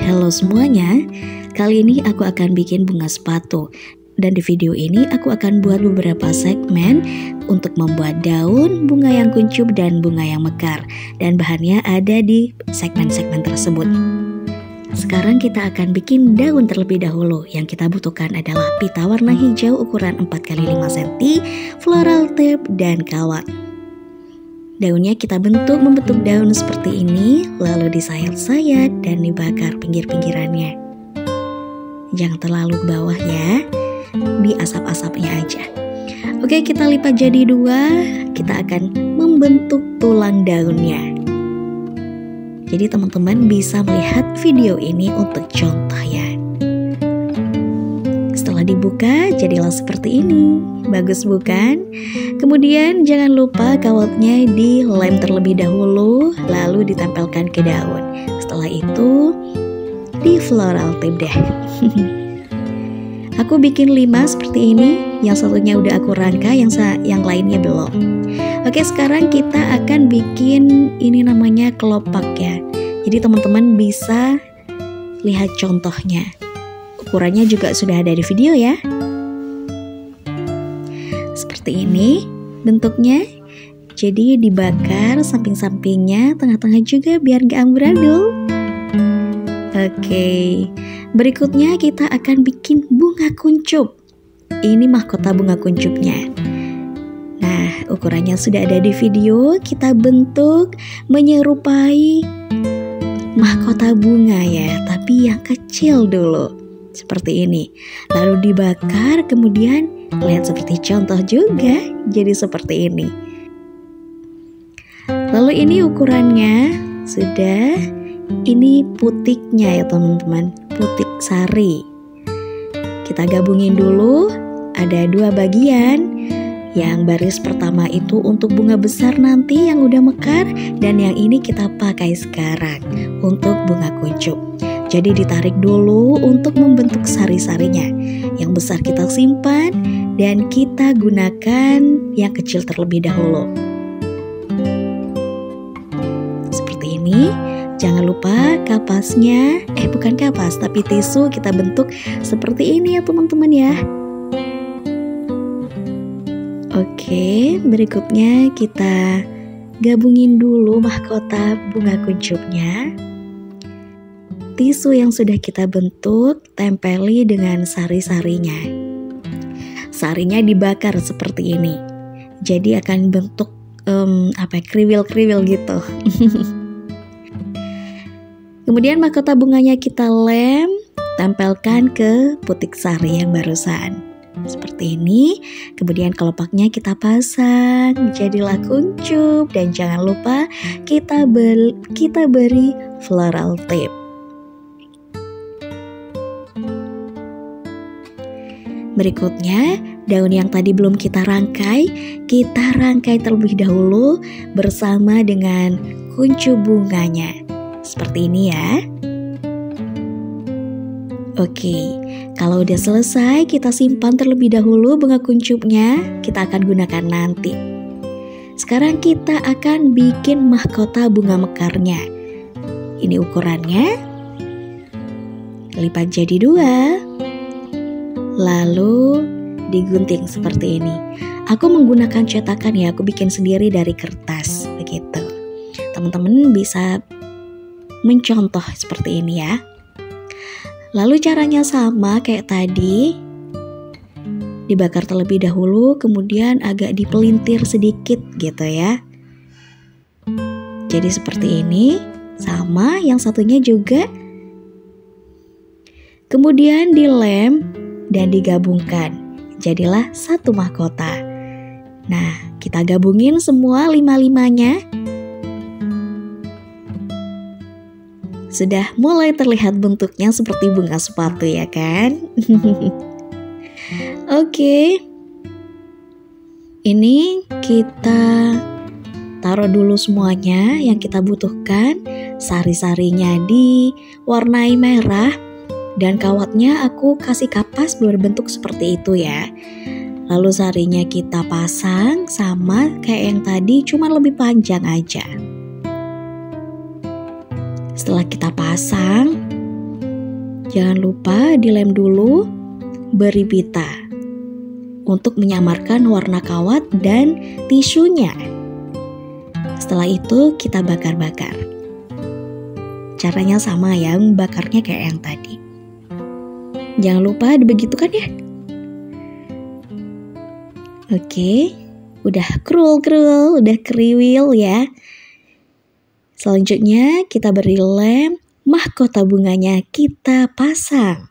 Halo semuanya, kali ini aku akan bikin bunga sepatu. Dan di video ini aku akan buat beberapa segmen untuk membuat daun, bunga yang kuncup, dan bunga yang mekar. Dan bahannya ada di segmen-segmen tersebut. Sekarang kita akan bikin daun terlebih dahulu. Yang kita butuhkan adalah pita warna hijau ukuran 4x5 cm, floral tape, dan kawat. Daunnya kita membentuk daun seperti ini, lalu disayat-sayat dan dibakar pinggir-pinggirannya. Jangan terlalu ke bawah ya, di asap-asapnya aja. Oke, kita lipat jadi 2, kita akan membentuk tulang daunnya. Jadi teman-teman bisa melihat video ini untuk contoh ya. Setelah dibuka, jadilah seperti ini. Bagus bukan? Kemudian jangan lupa kawatnya dilem terlebih dahulu, lalu ditempelkan ke daun. Setelah itu di floral tape deh. Aku bikin 5 seperti ini. Yang satunya udah aku rangka, yang lainnya belum. Oke, sekarang kita akan bikin ini namanya kelopak ya. Jadi teman-teman bisa lihat contohnya. Ukurannya juga sudah ada di video ya. Seperti ini bentuknya. Jadi dibakar samping-sampingnya, tengah-tengah juga biar gak amburadul. Oke, berikutnya kita akan bikin bunga kuncup. Ini mahkota bunga kuncupnya. Nah, ukurannya sudah ada di video. Kita bentuk menyerupai mahkota bunga ya, tapi yang kecil dulu. Seperti ini. Lalu dibakar, kemudian lihat seperti contoh juga, jadi seperti ini. Lalu ini ukurannya sudah, ini putiknya ya teman-teman, putik sari. Kita gabungin dulu, ada 2 bagian. Yang baris pertama itu untuk bunga besar nanti yang udah mekar, dan yang ini kita pakai sekarang untuk bunga kuncup. Jadi ditarik dulu untuk membentuk sari-sarinya. Yang besar kita simpan dan kita gunakan yang kecil terlebih dahulu. Seperti ini. Jangan lupa kapasnya, bukan kapas tapi tisu kita bentuk seperti ini ya teman-teman ya. Oke, berikutnya kita gabungin dulu mahkota bunga kuncupnya. Tisu yang sudah kita bentuk tempeli dengan sari-sarinya. Sarinya dibakar seperti ini. Jadi akan bentuk kriwil-kriwil gitu. Kemudian mahkota bunganya kita lem, tempelkan ke putik sari yang barusan. Seperti ini. Kemudian kelopaknya kita pasang, jadilah kuncup, dan jangan lupa kita beri floral tape. Berikutnya, daun yang tadi belum kita rangkai terlebih dahulu bersama dengan kuncup bunganya. Seperti ini ya. Oke, kalau udah selesai kita simpan terlebih dahulu bunga kuncupnya, kita akan gunakan nanti. Sekarang kita akan bikin mahkota bunga mekarnya. Ini ukurannya. Lipat jadi 2. Lalu digunting seperti ini. Aku menggunakan cetakan ya, aku bikin sendiri dari kertas begitu. Teman-teman bisa mencontoh seperti ini ya. Lalu caranya sama kayak tadi. Dibakar terlebih dahulu, kemudian agak dipelintir sedikit gitu ya. Jadi seperti ini. Sama, yang satunya juga. Kemudian dilem dan digabungkan. Jadilah satu mahkota. Nah, kita gabungin semua 5-5-nya. Sudah mulai terlihat bentuknya seperti bunga sepatu ya kan? Oke. Ini kita taruh dulu semuanya yang kita butuhkan. Sari-sarinya diwarnai merah. Dan kawatnya aku kasih kapas berbentuk seperti itu ya. Lalu sarinya kita pasang sama kayak yang tadi, cuma lebih panjang aja. Setelah kita pasang, Jangan lupa dilem dulu, beri pita untuk menyamarkan warna kawat dan tisunya. Setelah itu kita bakar-bakar. Caranya sama ya, bakarnya kayak yang tadi. Jangan lupa dibegitukan ya. Oke, udah krul-krul, udah kriwil ya. Selanjutnya kita beri lem, mahkota bunganya kita pasang.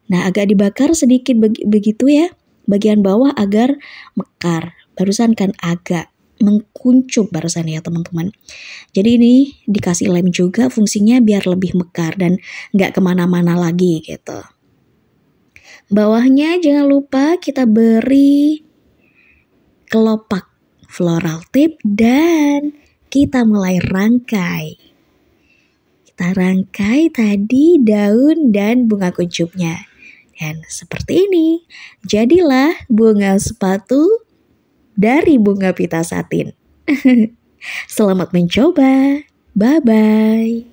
Nah, agak dibakar sedikit begitu ya, bagian bawah agar mekar. Barusan kan agak mengkuncup barusan ya teman-teman. Jadi ini dikasih lem juga fungsinya biar lebih mekar dan nggak kemana-mana lagi gitu. Bawahnya jangan lupa kita beri kelopak floral tip dan kita mulai rangkai. Kita rangkai tadi daun dan bunga kuncupnya. Dan seperti ini, jadilah bunga sepatu dari bunga pita satin. Selamat mencoba. Bye-bye.